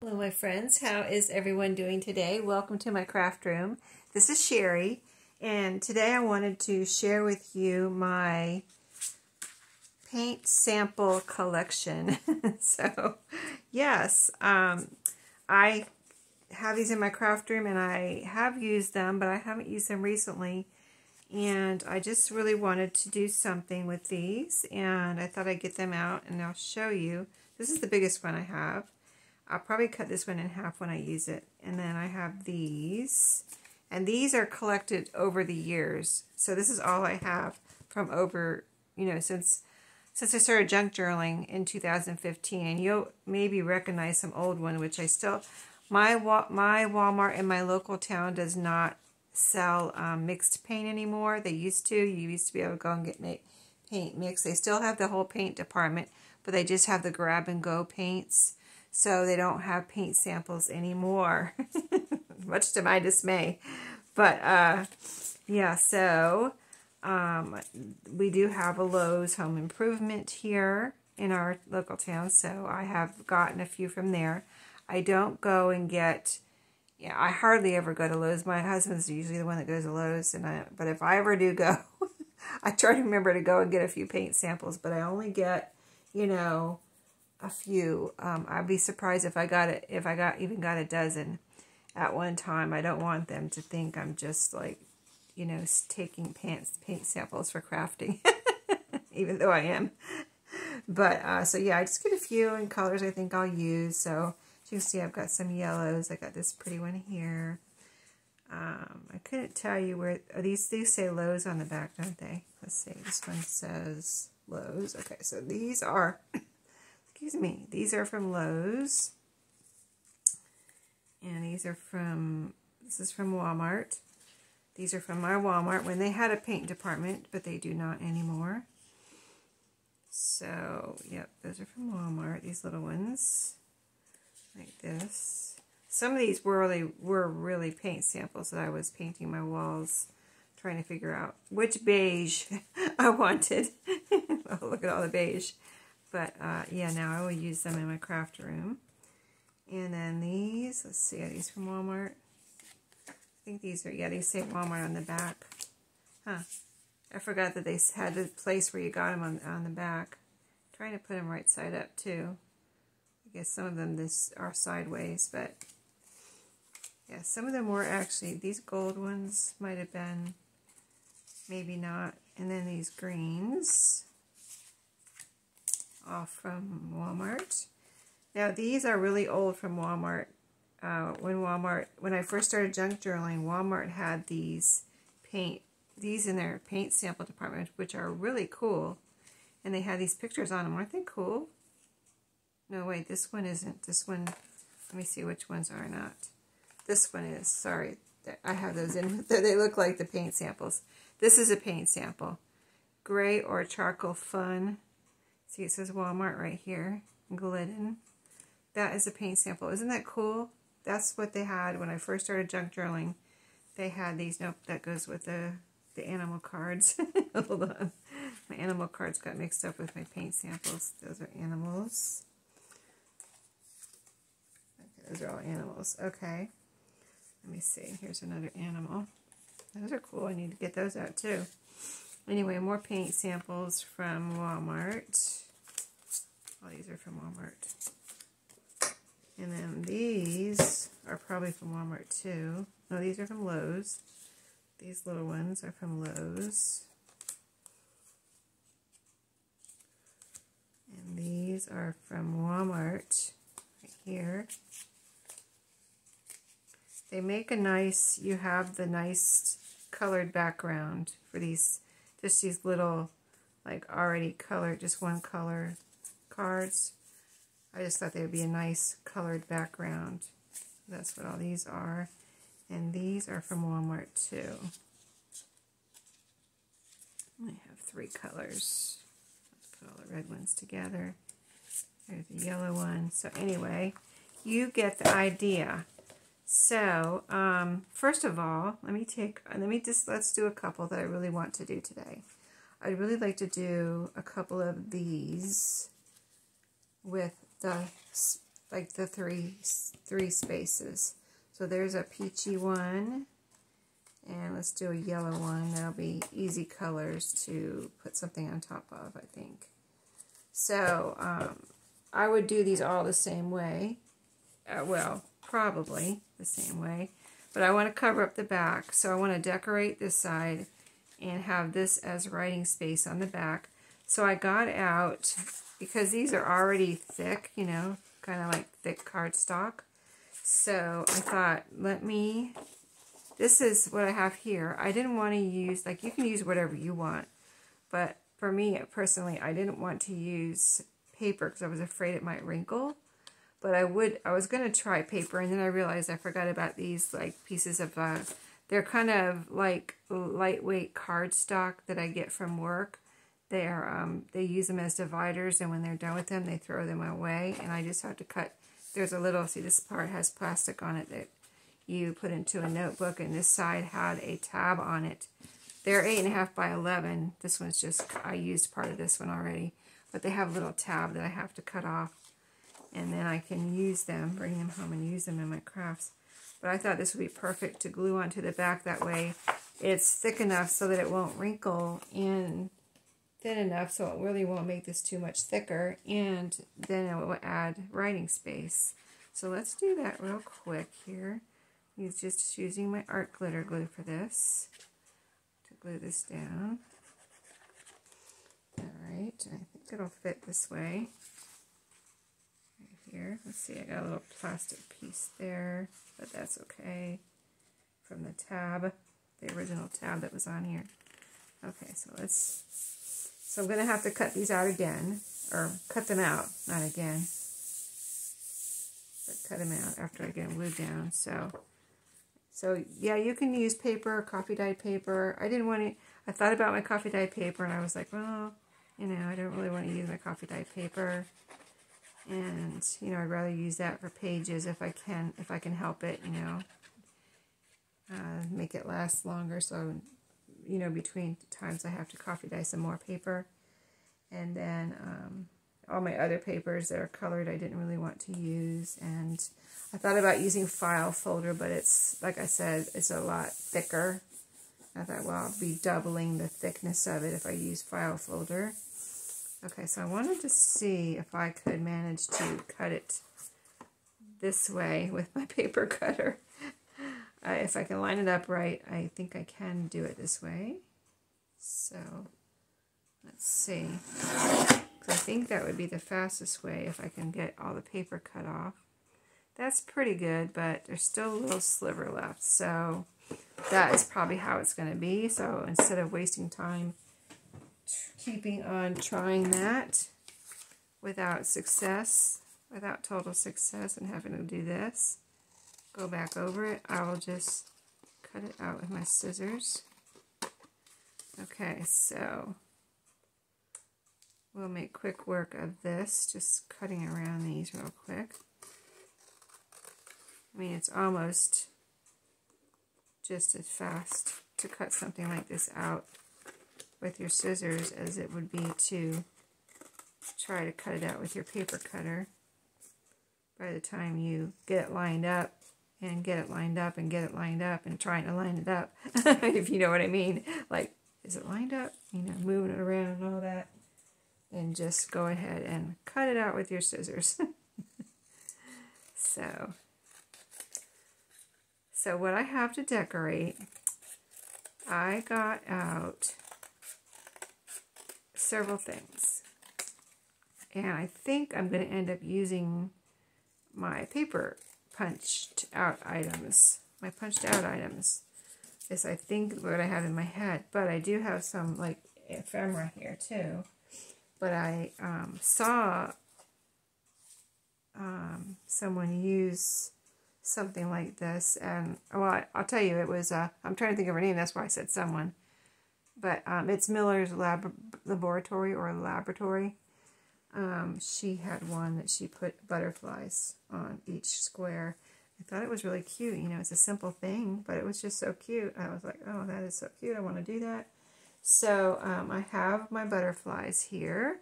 Hello my friends, how is everyone doing today? Welcome to my craft room. This is Sheree, and today I wanted to share with you my paint sample collection. So yes, I have these in my craft room and I have used them, but I haven't used them recently, and I just really wanted to do something with these, and I thought I'd get them out and I'll show you. This is the biggest one I have. I'll probably cut this one in half when I use it. And then I have these. And these are collected over the years. So this is all I have from over, since I started junk journaling in 2015. And you'll maybe recognize some old one, which I still, my Walmart in my local town does not sell mixed paint anymore. They used to. You used to be able to go and get paint mixed. They still have the whole paint department, but they just have the grab and go paints. So they don't have paint samples anymore, much to my dismay. But yeah, so we do have a Lowe's Home Improvement here in our local town, so I have gotten a few from there. I don't go and get, I hardly ever go to Lowe's. My husband's usually the one that goes to Lowe's, but if I ever do go, I try to remember to go and get a few paint samples, but I only get, a few. I'd be surprised if I even got a dozen at one time. I don't want them to think I'm just like, taking paint samples for crafting, even though I am. But so yeah, I just get a few in colors I think I'll use. So as you can see, I've got some yellows. I got this pretty one here. I couldn't tell you where these say Lowe's on the back, don't they? Let's see. This one says Lowe's. Okay, so these are. Excuse me, these are from Lowe's, and this is from Walmart. These are from my Walmart when they had a paint department, but they do not anymore. So, yep, those are from Walmart, these little ones, like this. Some of these were really paint samples that I was painting my walls, trying to figure out which beige I wanted. Oh, look at all the beige. But, yeah, now I will use them in my craft room. And then these, let's see, are these from Walmart? I think these are, yeah, they say Walmart on the back. Huh. I forgot that they had the place where you got them on the back. I'm trying to put them right side up, too. I guess some of them are sideways, but, yeah, some of them were actually, these gold ones might have been, maybe not. And then these greens. All from Walmart. Now these are really old from Walmart. When I first started junk journaling, Walmart had these in their paint sample department, which are really cool. And they had these pictures on them. Aren't they cool? No, wait, this one isn't. This one, let me see which ones are not. This one is, sorry. I have those in. They look like the paint samples. This is a paint sample. Gray or Charcoal Fun. See, it says Walmart right here, Glidden. That is a paint sample. Isn't that cool? That's what they had when I first started junk journaling. They had these. Nope, that goes with the animal cards. Hold on. My animal cards got mixed up with my paint samples. Those are animals. Okay, those are all animals. Okay. Let me see. Here's another animal. Those are cool. I need to get those out too. Anyway, more paint samples from Walmart. All these are from Walmart. And then these are probably from Walmart too. No, these are from Lowe's. These little ones are from Lowe's. And these are from Walmart right here. They make a nice, you have the nice colored background for these. Just these little, like, already colored, just one color cards. I just thought they would be a nice colored background. That's what all these are. And these are from Walmart, too. I have 3 colors. Let's put all the red ones together. There's the yellow one. So anyway, you get the idea. So, first of all, let's do a couple that I really want to do today. I'd really like to do a couple of these with the like the three spaces. So there's a peachy one, and let's do a yellow one. That'll be easy colors to put something on top of, I think. So I would do these all the same way. Well, probably the same way. But I want to cover up the back, so I want to decorate this side and have this as writing space on the back. So I got out, because these are already thick, you know, kind of like thick cardstock. So I thought, this is what I have here. I didn't want to use, like, you can use whatever you want, but for me personally, I didn't want to use paper because I was afraid it might wrinkle. But I was going to try paper, and then I realized I forgot about these, like, pieces of, they're kind of like lightweight cardstock that I get from work. They use them as dividers, and when they're done with them, they throw them away, and I just have to cut. There's a little, see, this part has plastic on it that you put into a notebook, and this side had a tab on it. They're 8.5 by 11. This one's just, I used part of this one already, but they have a little tab that I have to cut off. And then I can use them, bring them home and use them in my crafts. But I thought this would be perfect to glue onto the back. That way it's thick enough so that it won't wrinkle, and thin enough so it really won't make this too much thicker. And then it will add writing space. So let's do that real quick here. Just using my art glitter glue for this to glue this down. Alright, I think it'll fit this way. Here. Let's see, I got a little plastic piece there, but that's okay. From the tab, the original tab that was on here. Okay, so I'm going to have to cut these out again, or cut them out, not again, but cut them out after I get them glued down. So yeah, you can use paper, coffee dyed paper. I thought about my coffee dyed paper, and I was like, well, you know, I don't really want to use my coffee dyed paper. And, you know, I'd rather use that for pages if I can help it, you know, make it last longer. So, you know, between times I have to coffee dye some more paper. And then all my other papers that are colored I didn't really want to use. And I thought about using file folder, but it's, like I said, it's a lot thicker. I thought, well, I'll be doubling the thickness of it if I use file folder. Okay, so I wanted to see if I could manage to cut it this way with my paper cutter. If I can line it up right, I think I can do it this way. So, let's see. I think that would be the fastest way if I can get all the paper cut off. That's pretty good, but there's still a little sliver left. So, that is probably how it's going to be. So, instead of wasting time keeping on trying that without success, without total success, and having to do this, go back over it, I will just cut it out with my scissors. Okay, so we'll make quick work of this, just cutting around these real quick. I mean, it's almost just as fast to cut something like this out with your scissors as it would be to try to cut it out with your paper cutter. By the time you get it lined up and get it lined up and get it lined up and trying to line it up, if you know what I mean, like, is it lined up? You know, moving it around and all that. And just go ahead and cut it out with your scissors. So what I have to decorate, I got out several things, and I think I'm going to end up using my paper punched out items. My punched out items is, I think, what I have in my head, but I do have some like ephemera here too. But I saw someone use something like this, and well, I'll tell you, it was I'm trying to think of her name, that's why I said someone. But it's Miller's Laboratory. She had one that she put butterflies on each square. I thought it was really cute. You know, it's a simple thing, but it was just so cute. I was like, oh, that is so cute. I want to do that. So I have my butterflies here.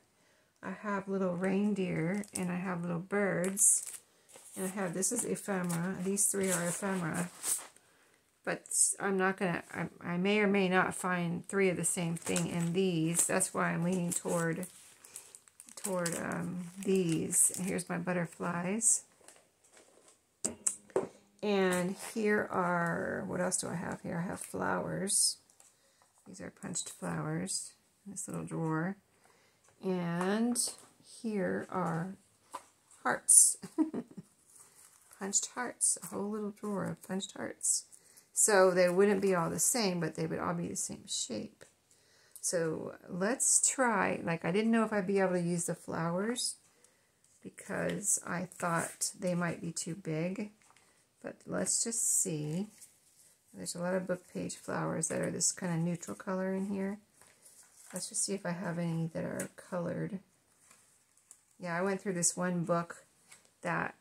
I have little reindeer, and I have little birds. And I have, this is ephemera. These three are ephemera. But I'm not going to, I may or may not find three of the same thing in these. That's why I'm leaning toward these. And here's my butterflies. And here are, what else do I have here? I have flowers. These are punched flowers in this little drawer. And here are hearts. Punched hearts. A whole little drawer of punched hearts. So they wouldn't be all the same, but they would all be the same shape. So let's try, like I didn't know if I'd be able to use the flowers because I thought they might be too big. But let's just see. There's a lot of book page flowers that are this kind of neutral color in here. Let's just see if I have any that are colored. Yeah, I went through this one book that,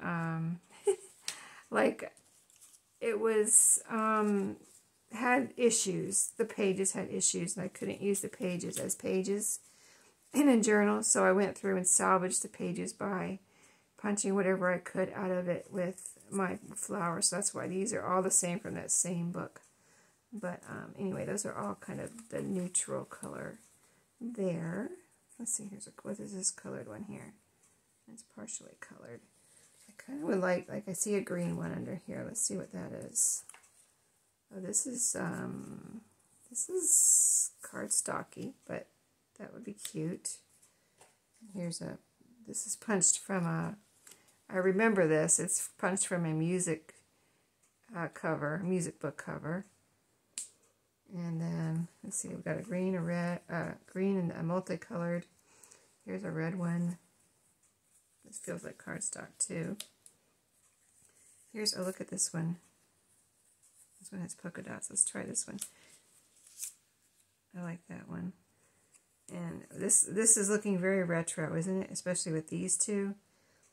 like, it was, had issues. The pages had issues, and I couldn't use the pages as pages in a journal. So I went through and salvaged the pages by punching whatever I could out of it with my flowers. So that's why these are all the same from that same book. But anyway, those are all kind of the neutral color there. Let's see, what is this colored one here? It's partially colored. I kind of would like I see a green one under here. Let's see what that is. Oh, this is cardstocky, but that would be cute. Here's this is punched from I remember this. It's punched from a music book cover. And then, let's see, we've got a green, a red, green and a multicolored. Here's a red one. This feels like cardstock too. Here's, oh, look at this one. This one has polka dots. Let's try this one. I like that one. And this is looking very retro, isn't it? Especially with these two.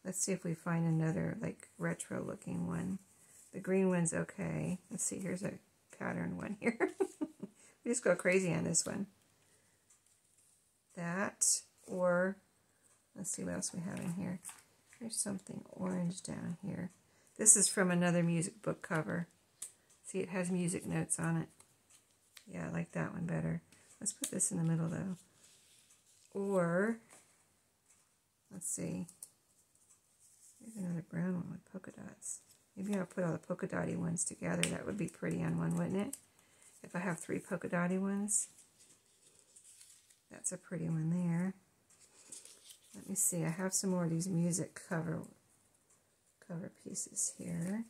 Let's see if we find another, like, retro looking one. The green one's okay. Let's see, here's a pattern one here. We just go crazy on this one. That, or, let's see what else we have in here. There's something orange down here. This is from another music book cover. See, it has music notes on it. Yeah, I like that one better. Let's put this in the middle, though. Or, let's see. There's another brown one with polka dots. Maybe I'll put all the polka dotty ones together. That would be pretty on one, wouldn't it? If I have three polka dotty ones. That's a pretty one there. Let me see. I have some more of these music cover pieces here.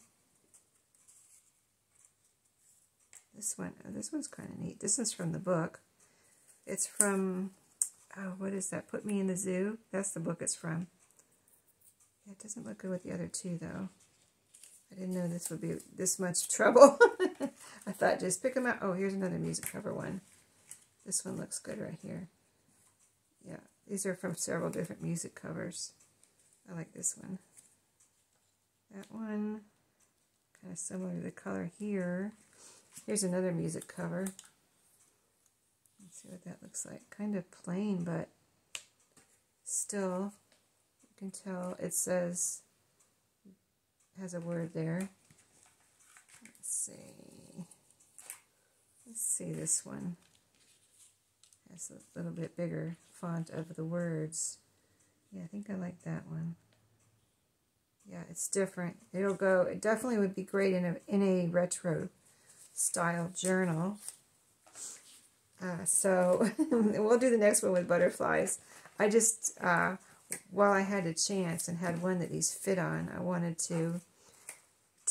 This one, oh, this one's kind of neat. This is from the book. It's from, oh, what is that? Put Me in the Zoo. That's the book it's from. It doesn't look good with the other two, though. I didn't know this would be this much trouble. I thought just pick them out. Oh, here's another music cover one. This one looks good right here. Yeah, these are from several different music covers. I like this one. That one, kind of similar to the color here. Here's another music cover. Let's see what that looks like. Kind of plain, but still, you can tell it says, has a word there. Let's see. Let's see this one. Has a little bit bigger font of the words. Yeah, I think I like that one. Yeah, it's different. It definitely would be great in a retro style journal. So we'll do the next one with butterflies. I just, while I had a chance and had one that these fit on, I wanted to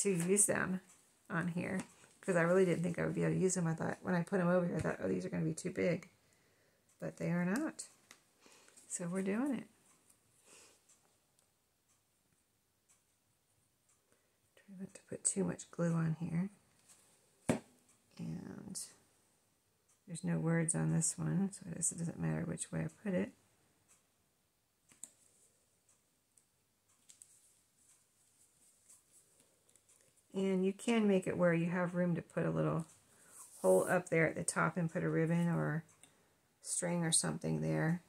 use them on here because I really didn't think I would be able to use them. I thought, when I put them over here, I thought, oh, these are going to be too big. But they are not. So we're doing it. Try not to put too much glue on here. And there's no words on this one, so it doesn't matter which way I put it. And you can make it where you have room to put a little hole up there at the top and put a ribbon or string or something there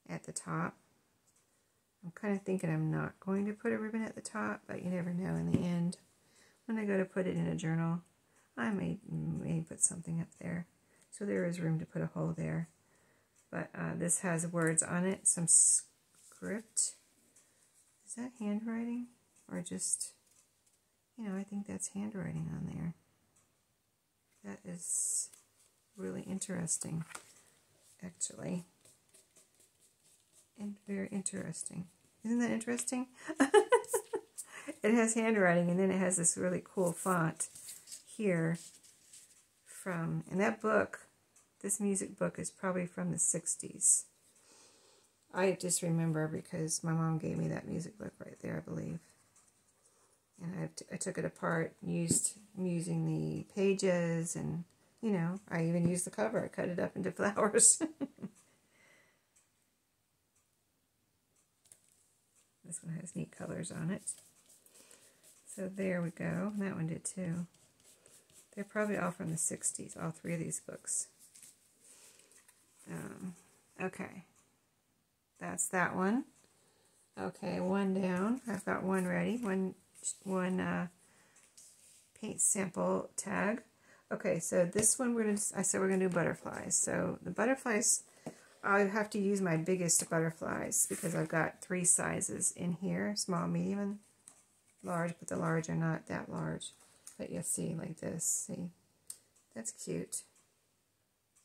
at the top. I'm kind of thinking I'm not going to put a ribbon at the top, but you never know in the end. When I go to put it in a journal, I may put something up there. So there is room to put a hole there. But this has words on it, some script. Is that handwriting? Or just, you know, I think that's handwriting on there. That is really interesting, actually. And very interesting. Isn't that interesting? It has handwriting, and then it has this really cool font here from, and that book, this music book is probably from the 60s. I just remember because my mom gave me that music book right there, I believe. And I took it apart, using the pages, and, you know, I even used the cover. I cut it up into flowers. This one has neat colors on it. So there we go. That one did too. They're probably all from the 60s, all three of these books. Okay. That's that one. Okay, one down. I've got one ready. One paint sample tag. Okay, so this one I said we're gonna do butterflies. So the butterflies, I have to use my biggest butterflies because I've got 3 sizes in here: small, medium, and large. But the large are not that large. But you'll see like this. See, that's cute.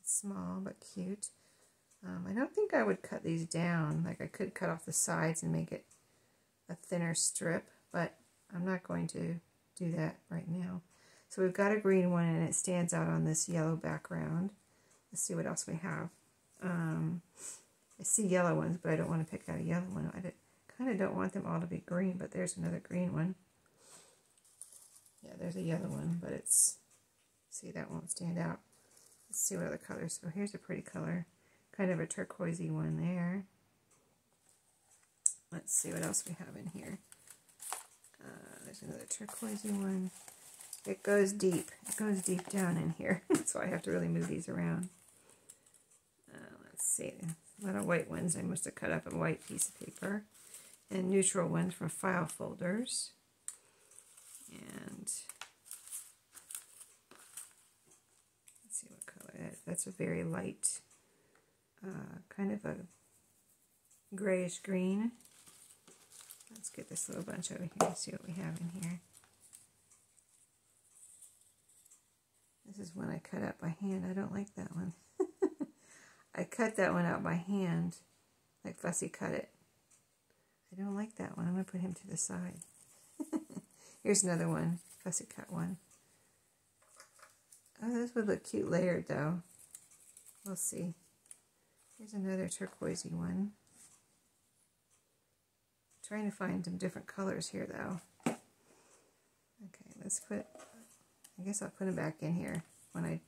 It's small but cute. I don't think I would cut these down. Like, I could cut off the sides and make it a thinner strip, but I'm not going to do that right now. So we've got a green one, and it stands out on this yellow background. Let's see what else we have. I see yellow ones, but I don't want to pick out a yellow one. I kind of don't want them all to be green, but there's another green one. Yeah, there's a yellow one, but see, that won't stand out. Let's see what other colors. Oh, here's a pretty color. Kind of a turquoisey one there. Let's see what else we have in here. There's another turquoisey one. It goes deep. It goes deep down in here. So I have to really move these around. Let's see. A lot of white ones. I must have cut up a white piece of paper. And neutral ones from file folders. And let's see what color that is. That's a very light, kind of a grayish green. Let's get this little bunch over here and see what we have in here. This is one I cut out by hand. I don't like that one. I cut that one out by hand, like Fussy cut it. I don't like that one. I'm going to put him to the side. Here's another one, Fussy cut one. Oh, this would look cute layered though. We'll see. Here's another turquoisey one. Trying to find some different colors here though. Okay, let's put, I guess I'll put them back in here when I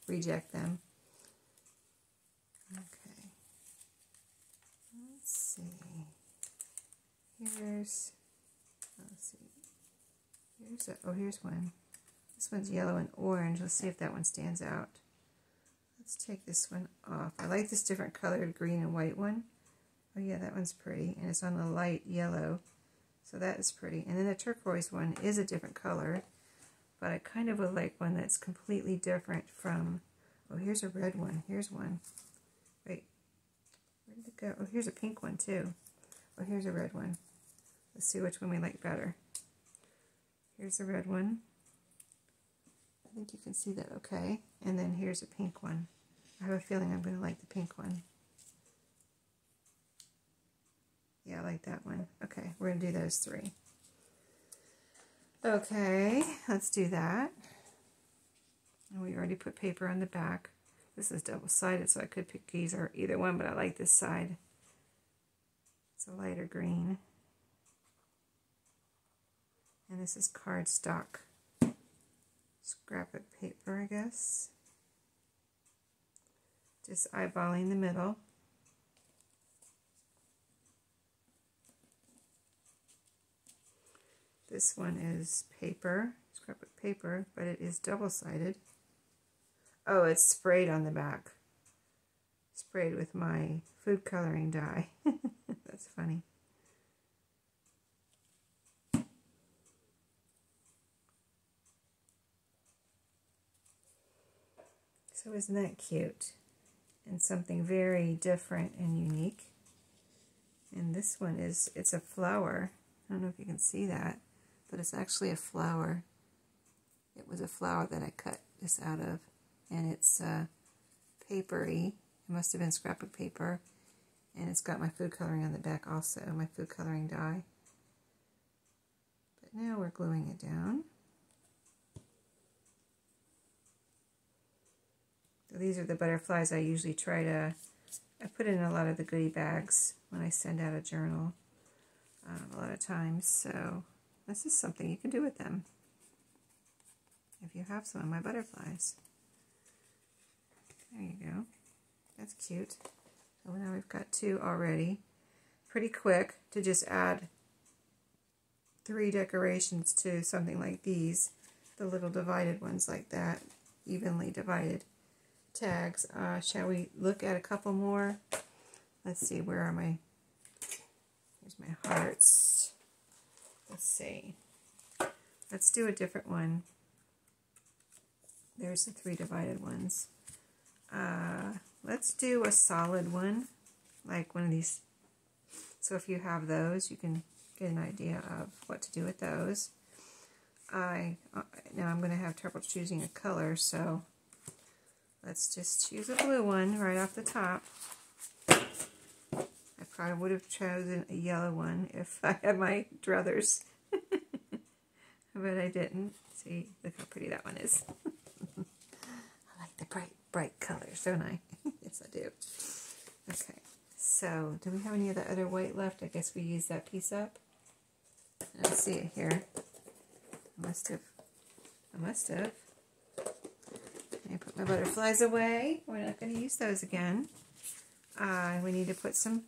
reject them. Okay. Let's see. Let's see. Here's one. This one's yellow and orange. Let's see if that one stands out. Let's take this one off. I like this different colored green and white one. Oh yeah, that one's pretty, and it's on the light yellow, so that is pretty. And then the turquoise one is a different color, but I kind of would like one that's completely different from, oh, here's a red one. Here's one. Wait, where did it go? Oh, here's a pink one too. Oh, here's a red one. Let's see which one we like better. Here's the red one. I think you can see that okay. And then here's a pink one. I have a feeling I'm going to like the pink one. Yeah, I like that one. Okay, we're going to do those 3. Okay, let's do that. And we already put paper on the back. This is double-sided, so I could pick either one, but I like this side. It's a lighter green. And this is cardstock. Scrapbook paper, I guess. Just eyeballing the middle. This one is paper, scrapbook paper, but it is double-sided. Oh, it's sprayed on the back. Sprayed with my food coloring dye. That's That's funny. So isn't that cute? And something very different and unique. And this one is, it's a flower. I don't know if you can see that, but it's actually a flower. It was a flower that I cut this out of, and it's papery. It must have been scrapbook paper, and it's got my food coloring on the back also, my food coloring die. But now we're gluing it down. So these are the butterflies I usually try to, I put in a lot of the goodie bags when I send out a journal a lot of times. So this is something you can do with them if you have some of my butterflies. There you go. That's cute. So now we've got 2 already. Pretty quick to just add 3 decorations to something like these. The little divided ones like that. Evenly divided tags. Shall we look at a couple more? Let's see, where are my, here's my hearts. Let's see. Let's do a different one. There's the 3 divided ones. Let's do a solid one, like one of these. So if you have those, you can get an idea of what to do with those. Now I'm going to have trouble choosing a color, so let's just choose a blue one right off the top. I probably would have chosen a yellow one if I had my druthers, but I didn't. See, look how pretty that one is. I like the bright colors, don't I? Yes, I do. Okay, so do we have any of the other white left? I guess we used that piece up. I don't see it here. I must have. Let me put my butterflies away. We're not going to use those again. We need to put some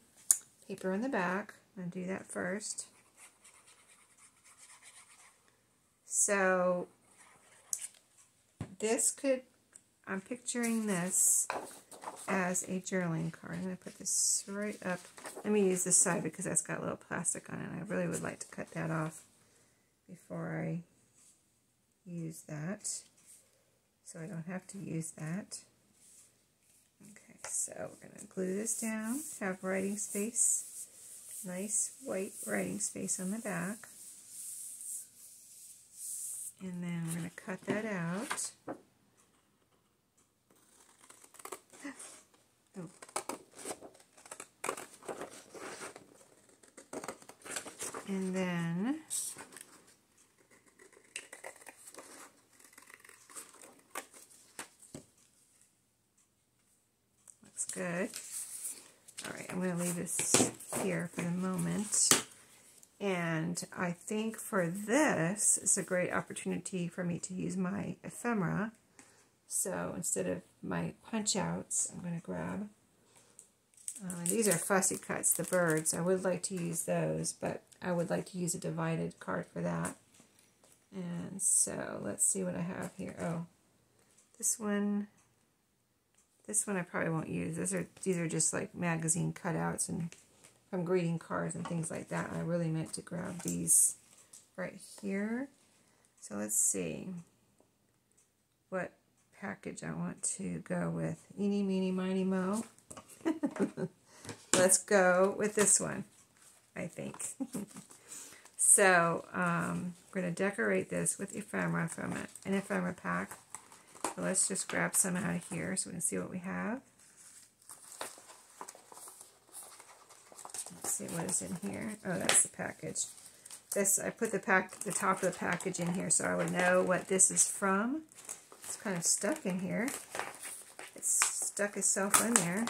paper on the back. I'm going to do that first. So this could, I'm picturing this as a journaling card. I'm going to put this right up. Let me use this side because that's got a little plastic on it. I really would like to cut that off before I use that, so I don't have to use that. Okay, so we're going to glue this down, have writing space, nice white writing space on the back, and then we're going to cut that out. Oh. And then looks good. All right, I'm going to leave this here for the moment. And I think for this, it's a great opportunity for me to use my ephemera. So instead of my punch outs, I'm going to grab, these are fussy cuts, the birds. I would like to use those, but I would like to use a divided card for that. And so let's see what I have here. Oh, this one I probably won't use. These are just like magazine cutouts and from greeting cards and things like that. I really meant to grab these right here. So let's see what package I want to go with. Eeny, meeny, miny, mo. Let's go with this one, I think. So we're going to decorate this with ephemera from an ephemera pack. So let's just grab some out of here so we can see what we have. Let's see what is in here. Oh, that's the package. This, I put the top of the package in here so I would know what this is from. It's kind of stuck in here. It's stuck itself in there.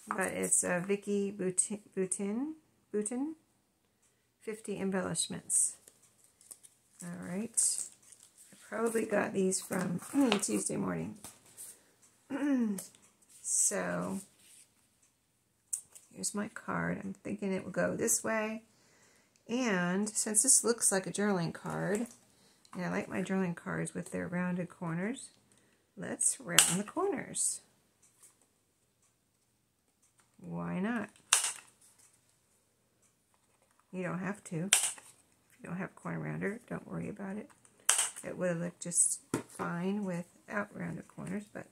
But it's Vicky Boutin, 50 embellishments. All right. I probably got these from Tuesday morning. So here's my card. I'm thinking it will go this way. And since this looks like a journaling card, and I like my journaling cards with their rounded corners, let's round the corners. Why not? You don't have to. If you don't have corner rounder, don't worry about it. It would look just fine without rounded corners, but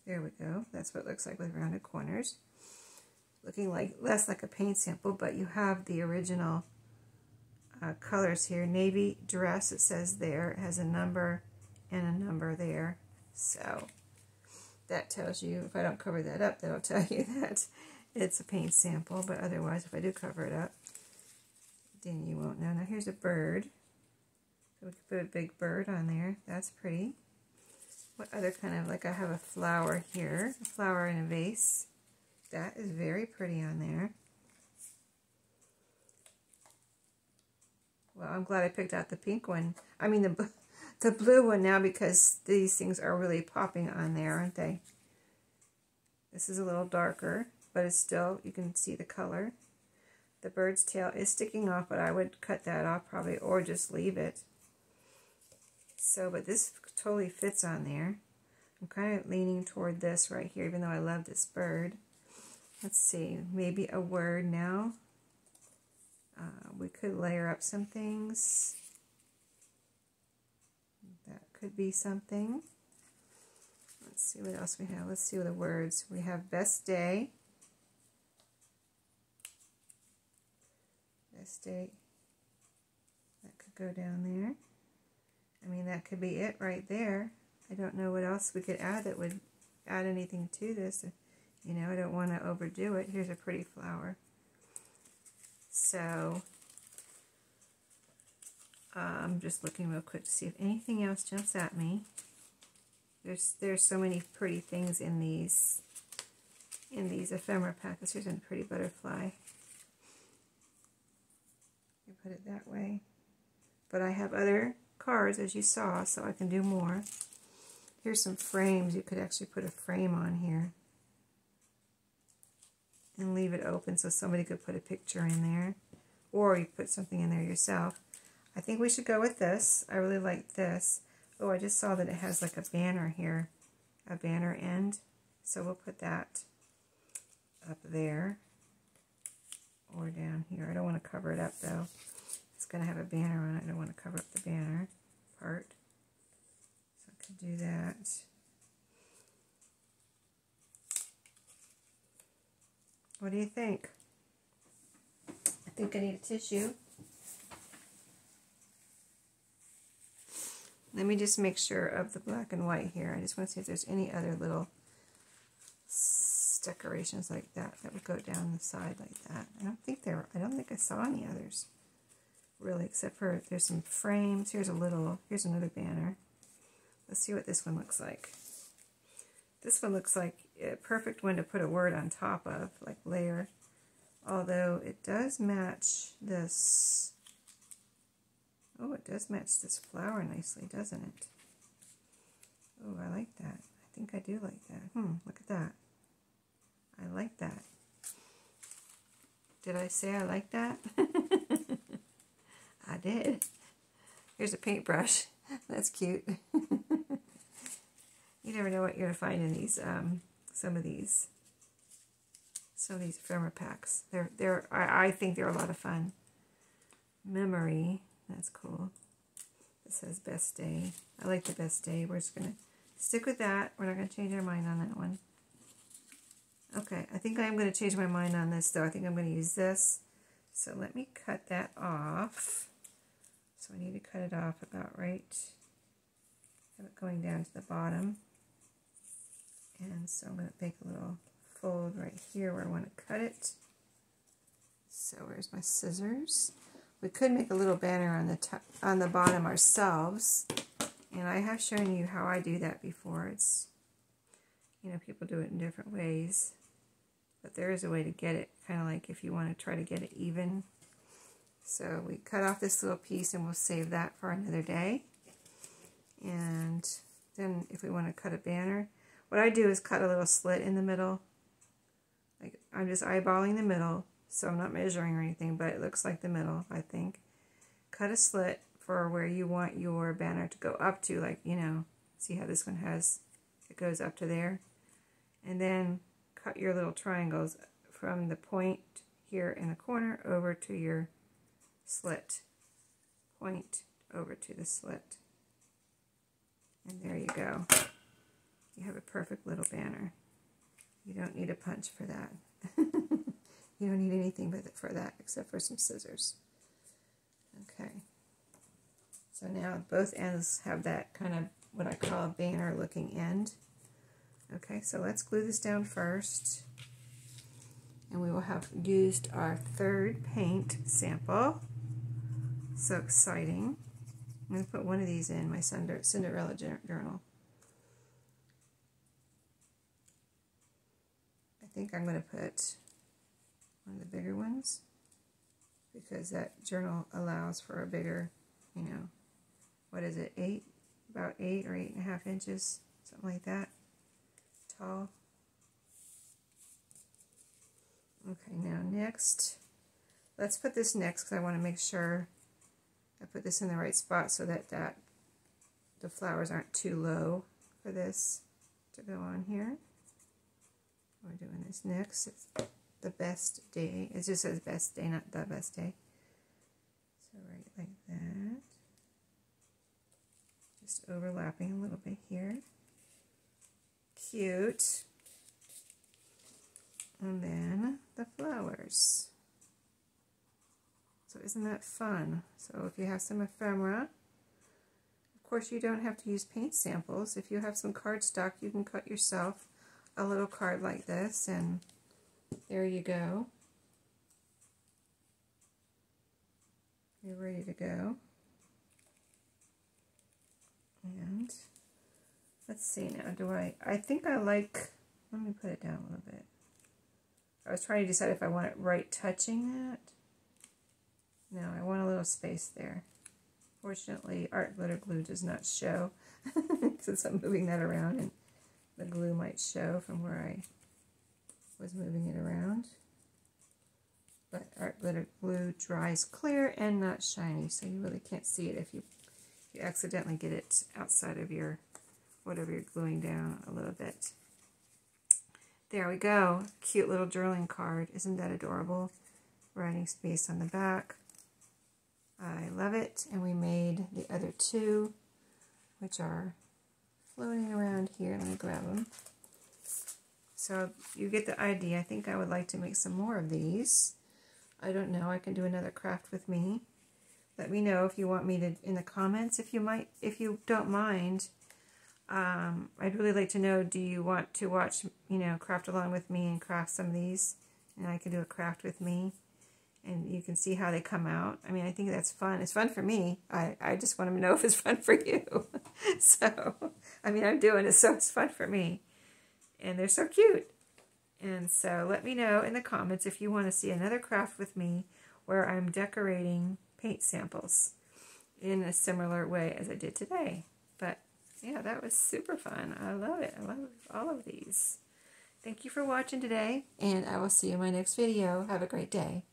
there we go. That's what it looks like with rounded corners. Looking like less like a paint sample, but you have the original colors here. Navy dress, it says there. It has a number and a number there. So that tells you, if I don't cover that up, that'll tell you that it's a paint sample. But otherwise, if I do cover it up, then you won't know. Now here's a bird. So we could put a big bird on there. That's pretty. What other kind of, like I have a flower here. A flower in a vase. That is very pretty on there. Well, I'm glad I picked out the pink one. I mean the blue one now, because these things are really popping on there, aren't they? This is a little darker, but it's still, you can see the color. The bird's tail is sticking off, but I would cut that off probably, or just leave it. So, but this totally fits on there. I'm kind of leaning toward this right here, even though I love this bird. Let's see, maybe a word now. We could layer up some things. That could be something. Let's see what else we have. Let's see what the words. We have best day. Best day. That could go down there. I mean, that could be it right there. I don't know what else we could add that would add anything to this. You know, I don't want to overdo it. Here's a pretty flower. So, I'm just looking real quick to see if anything else jumps at me. There's so many pretty things in these ephemera packets. Here's a pretty butterfly. You put it that way. But I have other cards, as you saw, so I can do more. Here's some frames. You could actually put a frame on here and leave it open so somebody could put a picture in there, or you put something in there yourself. I think we should go with this. I really like this. Oh, I just saw that it has like a banner here, a banner end, so we'll put that up there or down here. I don't want to cover it up though. It's going to have a banner on it. I don't want to cover up the banner part, so I can do that. What do you think? I think I need a tissue. Let me just make sure of the black and white here. I just want to see if there's any other little decorations like that that would go down the side like that. I don't think I saw any others really, except for there's some frames. Here's another banner. Let's see what this one looks like. This one looks like a perfect one to put a word on top of, like layer. Although it does match this. Oh, it does match this flower nicely, doesn't it? Oh, I like that. I think I do like that. Look at that. I like that. Did I say I like that? I did. Here's a paintbrush. That's cute. You never know what you're going to find in these, some of these ephemera packs. I think they're a lot of fun. Memory, that's cool. It says best day. I like the best day. We're just going to stick with that. We're not going to change our mind on that one. Okay, I think I'm going to change my mind on this though. I think I'm going to use this. So let me cut that off. So I need to cut it off about right. Have it going down to the bottom. And so I'm going to make a little fold right here where I want to cut it. So where's my scissors? We could make a little banner on the top, on the bottom ourselves. And I have shown you how I do that before. It's, you know, people do it in different ways. But there is a way to get it, kind of like if you want to try to get it even. So we cut off this little piece and we'll save that for another day. And then if we want to cut a banner, what I do is cut a little slit in the middle. Like I'm just eyeballing the middle, so I'm not measuring or anything, but it looks like the middle, I think. Cut a slit for where you want your banner to go up to, like, you know, see how this one has, it goes up to there. And then cut your little triangles from the point here in the corner over to your slit. Point over to the slit. And there you go. You have a perfect little banner. You don't need a punch for that. You don't need anything for that except for some scissors. Okay. So now both ends have that kind of what I call a banner looking end. Okay, so let's glue this down first. And we will have used our third paint sample. So exciting. I'm going to put one of these in my Cinderella journal. I think I'm going to put one of the bigger ones because that journal allows for a bigger, you know, what is it, about 8 or 8.5 inches, something like that, tall. Okay, now next, let's put this next because I want to make sure I put this in the right spot so that the flowers aren't too low for this to go on here. We're doing this next. It's the best day. It just says best day, not the best day. So right like that. Just overlapping a little bit here. Cute. And then the flowers. So isn't that fun? So if you have some ephemera, of course you don't have to use paint samples. If you have some cardstock, you can cut yourself a little card like this, and there you go. You're ready to go. And let's see now, I think I like, let me put it down a little bit. I was trying to decide if I want it right touching that. No, I want a little space there. Fortunately, art glitter glue does not show since I'm moving that around, and the glue might show from where I was moving it around. But art glitter glue dries clear and not shiny, so you really can't see it if you accidentally get it outside of your, whatever you're gluing down a little bit. There we go. Cute little journaling card. Isn't that adorable? Writing space on the back. I love it. And we made the other two, which are floating around here. Let me grab them. So you get the idea. I think I would like to make some more of these. I don't know. I can do another craft with me. Let me know if you want me to in the comments. If you don't mind. I'd really like to know, do you want to watch, craft along with me and craft some of these? And I can do a craft with me. And you can see how they come out. I mean, I think that's fun. It's fun for me. I just want to know if it's fun for you. So, I mean, I'm doing it, so it's fun for me. And they're so cute. And so let me know in the comments if you want to see another craft with me where I'm decorating paint samples in a similar way as I did today. But yeah, that was super fun. I love it. I love all of these. Thank you for watching today, and I will see you in my next video. Have a great day.